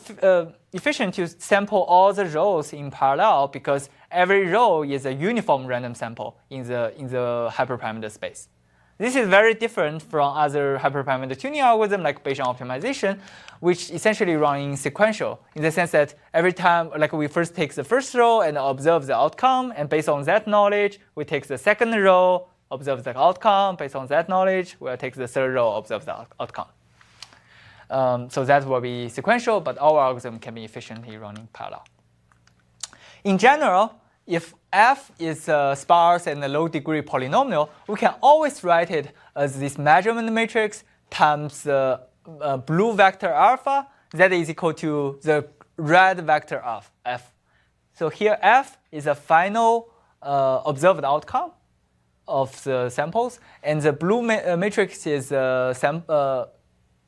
efficient to sample all the rows in parallel, because every row is a uniform random sample in the hyperparameter space. This is very different from other hyperparameter tuning algorithms like Bayesian optimization, which essentially run in sequential, in the sense that every time, like we first take the first row and observe the outcome, and based on that knowledge, we take the second row, observe the outcome. Based on that knowledge, we'll take the third row, observe the outcome. So that will be sequential, but our algorithm can be efficiently run in parallel. In general, if f is a sparse and a low-degree polynomial, we can always write it as this measurement matrix times the blue vector alpha, that is equal to the red vector of f. So here f is a final observed outcome of the samples, and the blue matrix is a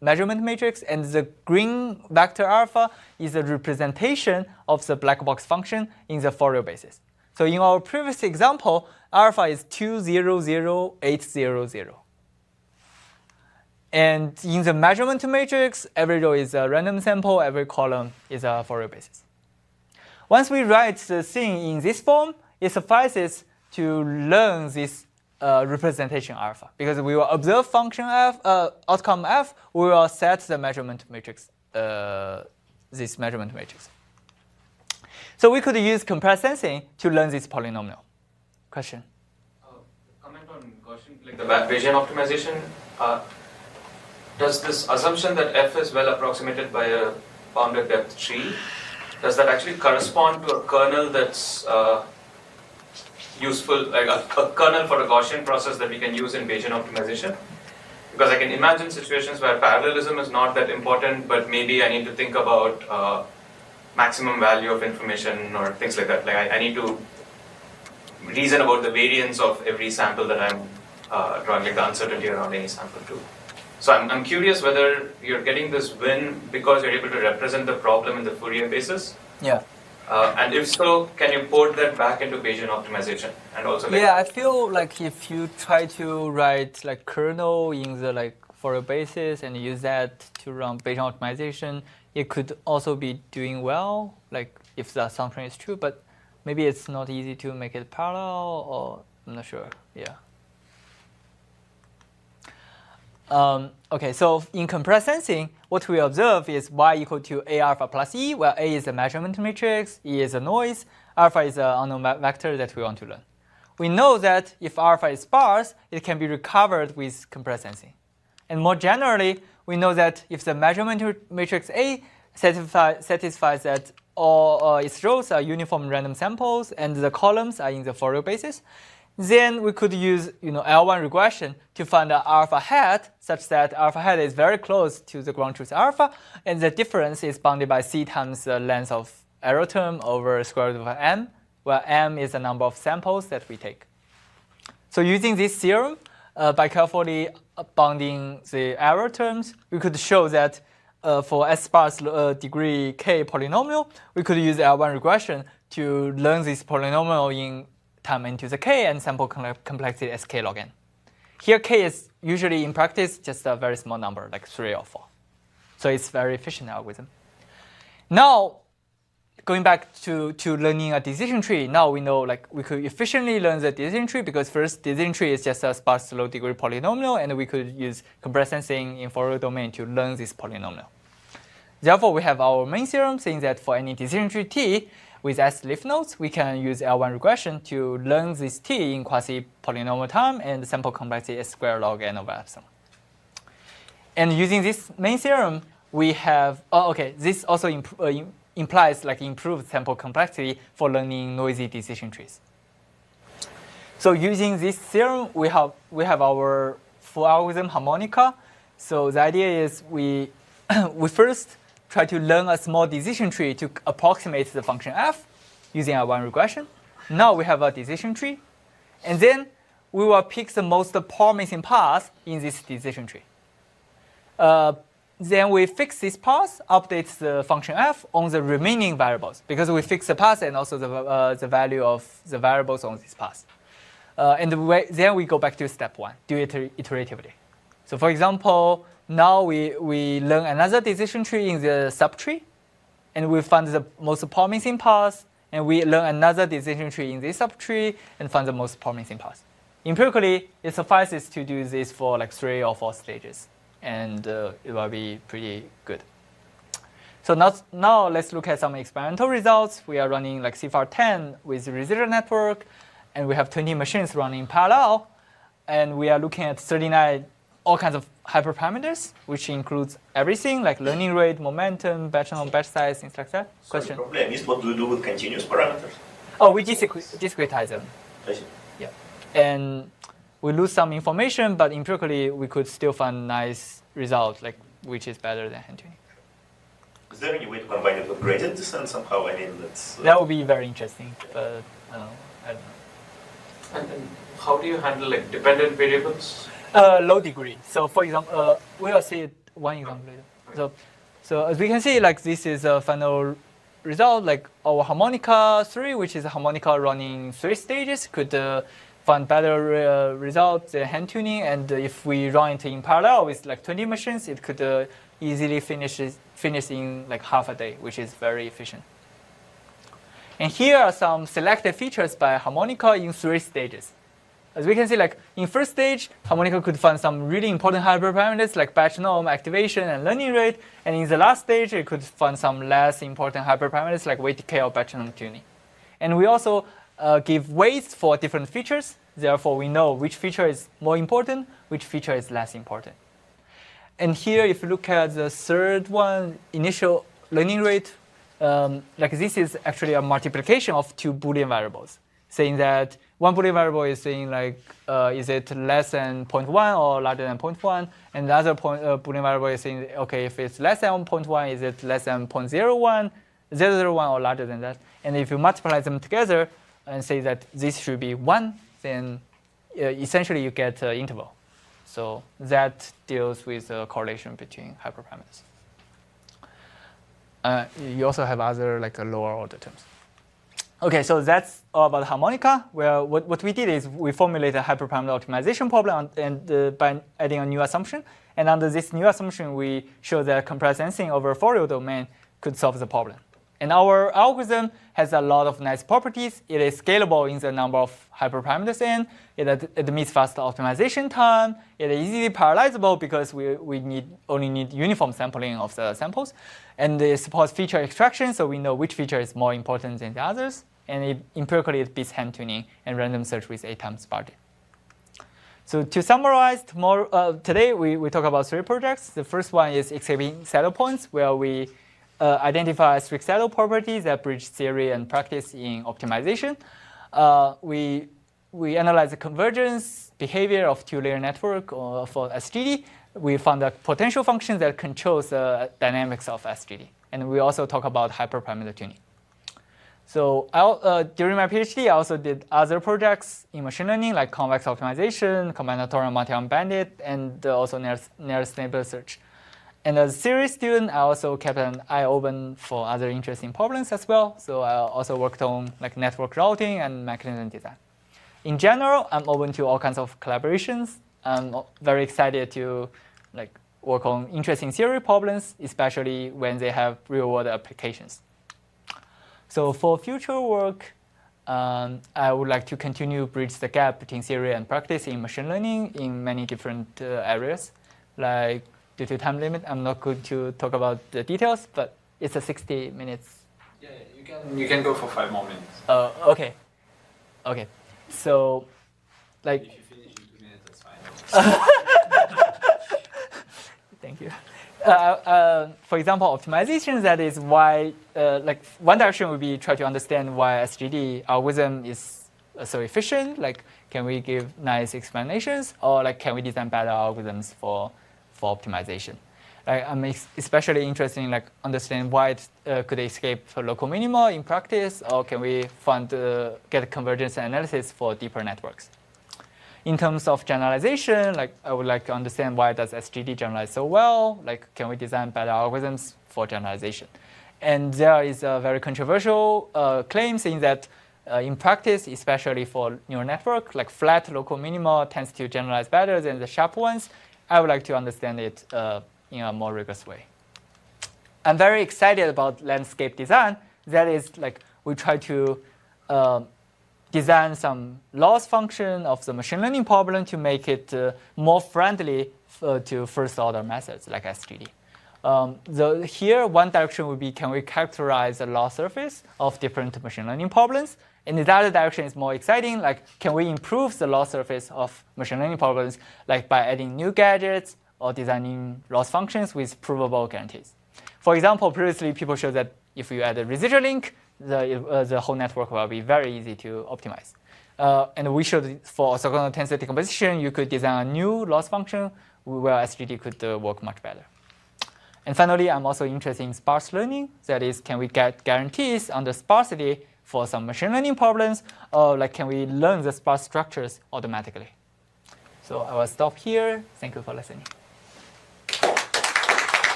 measurement matrix, and the green vector alpha is a representation of the black box function in the Fourier basis. So in our previous example, alpha is 200800. And in the measurement matrix, every row is a random sample, every column is a Fourier basis. Once we write the thing in this form, it suffices to learn this representation alpha, because we will observe function f, outcome f, we will set the measurement matrix, this measurement matrix. So we could use compressed sensing to learn this polynomial. Question? Comment on Gaussian, like the Bayesian optimization. Does this assumption that f is well approximated by a bounded depth tree, does that actually correspond to a kernel that's useful, like a kernel for a Gaussian process that we can use in Bayesian optimization? Because I can imagine situations where parallelism is not that important, but maybe I need to think about maximum value of information or things like that. Like I need to reason about the variance of every sample that I'm drawing, like the uncertainty around any sample too. So I'm curious whether you're getting this win because you're able to represent the problem in the Fourier basis. Yeah. And if so, can you port that back into Bayesian optimization? And also, like, yeah, I feel like if you try to write like kernel in the like Fourier basis and use that to run Bayesian optimization, it could also be doing well, like if the assumption is true, but maybe it's not easy to make it parallel, or I'm not sure. Yeah. Okay, so in compressed sensing, what we observe is y equal to a alpha plus e, where a is a measurement matrix, e is a noise, alpha is an unknown vector that we want to learn. We know that if alpha is sparse, it can be recovered with compressed sensing. And more generally, we know that if the measurement matrix A satisfies that all its rows are uniform random samples and the columns are in the Fourier basis, then we could use L1 regression to find the alpha hat such that alpha hat is very close to the ground truth alpha, and the difference is bounded by c times the length of error term over square root of m, where m is the number of samples that we take. So using this theorem, by carefully bounding the error terms, we could show that for S sparse degree k polynomial, we could use L1 regression to learn this polynomial in time into the k and sample complexity as k log n. Here k is usually in practice just a very small number, like 3 or 4. So it's very efficient algorithm. Now, going back to learning a decision tree, now we know we could efficiently learn the decision tree because first decision tree is just a sparse low degree polynomial, and we could use compressed sensing in Fourier domain to learn this polynomial. Therefore, we have our main theorem saying that for any decision tree T with S leaf nodes, we can use L1 regression to learn this T in quasi-polynomial time and sample complexity as square log n over epsilon. And using this main theorem, we have, this also implies improved sample complexity for learning noisy decision trees. So using this theorem, we have our full algorithm harmonica. So the idea is we first try to learn a small decision tree to approximate the function f using L1 regression. Now we have a decision tree, and then we will pick the most promising path in this decision tree. Then we fix this path, update the function f on the remaining variables, because we fix the path and also the value of the variables on this path. And then we go back to step 1, do it iteratively. So for example, now we learn another decision tree in the subtree, and we find the most promising path, and we learn another decision tree in this subtree and find the most promising path. Empirically, it suffices to do this for 3 or 4 stages, and it will be pretty good. So now let's look at some experimental results. We are running CFAR 10 with Residual Network, and we have 20 machines running in parallel, and we are looking at 39 all kinds of hyperparameters, which includes everything like learning rate, momentum, batch number, batch size, things like that. Question? Probably I missed what do you do with continuous parameters? Oh, we discretize them. I see. Yeah. And we lose some information, but empirically we could still find nice results, which is better than hand tuning. Is there any way to combine it with gradient descent somehow? I mean, that's... That would be very interesting, but I don't know. And how do you handle dependent variables? Low degree. So for example, we'll see one example later. So as we can see, this is a final result. Our harmonica 3, which is a harmonica running 3 stages, could find better results than hand tuning. And if we run it in parallel with 20 machines, it could easily finish in half a day, which is very efficient. And here are some selected features by harmonica in 3 stages. As we can see, in first stage, harmonica could find some really important hyperparameters like batch norm, activation, and learning rate. And in the last stage, it could find some less important hyperparameters like weight decay or batch norm tuning. And we also give weights for different features. Therefore, we know which feature is more important, which feature is less important. And here, if you look at the third one, initial learning rate, this is actually a multiplication of 2 Boolean variables, saying that one Boolean variable is saying is it less than 0.1 or larger than 0.1, and the other Boolean variable is saying, okay, if it's less than 0.1, is it less than 0.01, 0.001 or larger than that? And if you multiply them together and say that this should be 1, then essentially you get an interval. So that deals with the correlation between hyperparameters. You also have other lower order terms. Okay, so that's all about harmonica, where what we did is we formulated a hyperparameter optimization problem and by adding a new assumption. And under this new assumption, we showed that compressed sensing over a Fourier domain could solve the problem. And our algorithm has a lot of nice properties. It is scalable in the number of hyperparameters n. It meets fast optimization time. It is easily parallelizable because we only need uniform sampling of the samples. And it supports feature extraction, so we know which feature is more important than the others. And empirically, it beats hand tuning and random search with 8 times budget. So to summarize, today we talk about 3 projects. The first one is escaping saddle points, where we identify strict saddle properties that bridge theory and practice in optimization. We analyze the convergence behavior of 2-layer network for SGD. We found a potential function that controls the dynamics of SGD. And we also talk about hyperparameter tuning. So during my PhD, I also did other projects in machine learning, like convex optimization, combinatorial multi-arm bandit, and also nearest neighbor search. And as a serious student, I also kept an eye open for other interesting problems as well. So I also worked on like network routing and mechanism design. In general, I'm open to all kinds of collaborations. I'm very excited to work on interesting theory problems, especially when they have real-world applications. So for future work, I would like to continue bridge the gap between theory and practice in machine learning in many different areas. Like due to time limit, I'm not going to talk about the details, but it's a 60 minutes. Yeah, you can go for 5 more minutes. Okay. So, If you finish in 2 minutes, that's fine. Thank you. For example, optimization, that is why, one direction would be try to understand why SGD algorithm is so efficient. Like, can we give nice explanations, or can we design better algorithms for optimization? I'm especially interested in understand why it could escape local minima in practice, or can we get convergence analysis for deeper networks? In terms of generalization, I would like to understand why does SGD generalize so well? Can we design better algorithms for generalization? And there is a very controversial claim saying that in practice, especially for neural network, flat local minima tends to generalize better than the sharp ones. I would like to understand it in a more rigorous way. I'm very excited about landscape design. That is, we try to design some loss function of the machine learning problem to make it more friendly to first-order methods like SGD. Here, one direction would be, can we characterize the loss surface of different machine learning problems? And the other direction is more exciting, can we improve the loss surface of machine learning problems, by adding new gadgets or designing loss functions with provable guarantees? For example, previously people showed that if you add a residual link, the whole network will be very easy to optimize. And we showed for orthogonal tensor decomposition, you could design a new loss function where SGD could work much better. And finally, I'm also interested in sparse learning. That is, can we get guarantees under sparsity for some machine learning problems, or can we learn the sparse structures automatically? So I will stop here. Thank you for listening.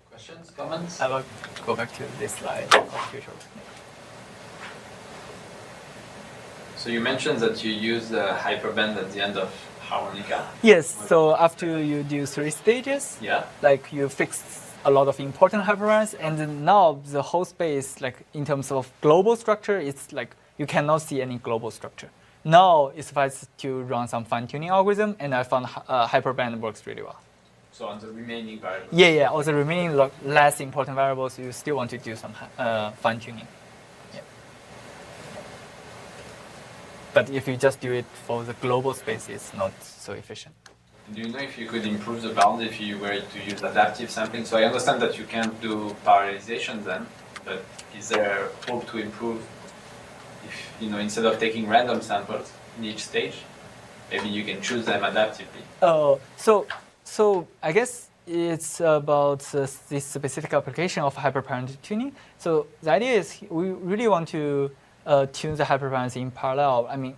Questions, comments? I will go back to this slide of future. So you mentioned that you use the hyperband at the end of harmonica. Yes, so after you do 3 stages, Yeah. you fix a lot of important hyperparameters, and then now the whole space, in terms of global structure, it's you cannot see any global structure. Now it suffices to run some fine-tuning algorithm, and I found hyperband works really well. So on the remaining variables. Yeah. On the remaining less important variables, you still want to do some fine-tuning. Yeah. But if you just do it for the global space, it's not so efficient. Do you know if you could improve the bound if you were to use adaptive sampling? So I understand that you can't do parallelization then, but is there hope to improve if, instead of taking random samples in each stage, maybe you can choose them adaptively? So I guess it's about this specific application of hyperparameter tuning. So the idea is we really want to tune the hyperparameters in parallel. I mean,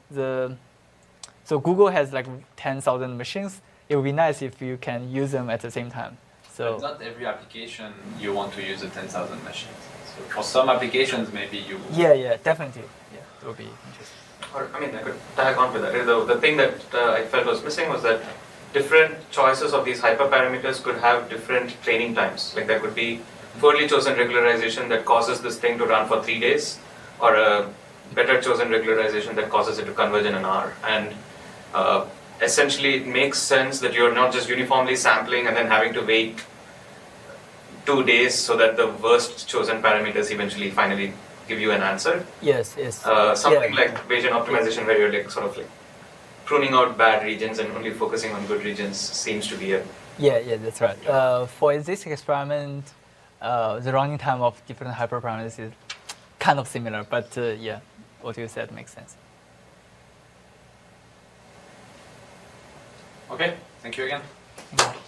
so Google has 10,000 machines. It would be nice if you can use them at the same time. So but not every application you want to use the 10,000 machines. So for some applications, maybe you. Yeah, definitely. Yeah, it would be interesting. Or, I could tag on with that. The thing that I felt was missing was that different choices of these hyperparameters could have different training times. There could be poorly chosen regularization that causes this thing to run for 3 days, or a better chosen regularization that causes it to converge in an hour. And essentially, it makes sense that you're not just uniformly sampling and then having to wait 2 days so that the worst chosen parameters eventually finally give you an answer. Yes, yes. Something like Bayesian optimization, where you're like sort of like pruning out bad regions and only focusing on good regions, seems to be a Yeah, that's right. For this experiment, the running time of different hyperparameters is kind of similar, but yeah, what you said makes sense. Okay, thank you again. Okay.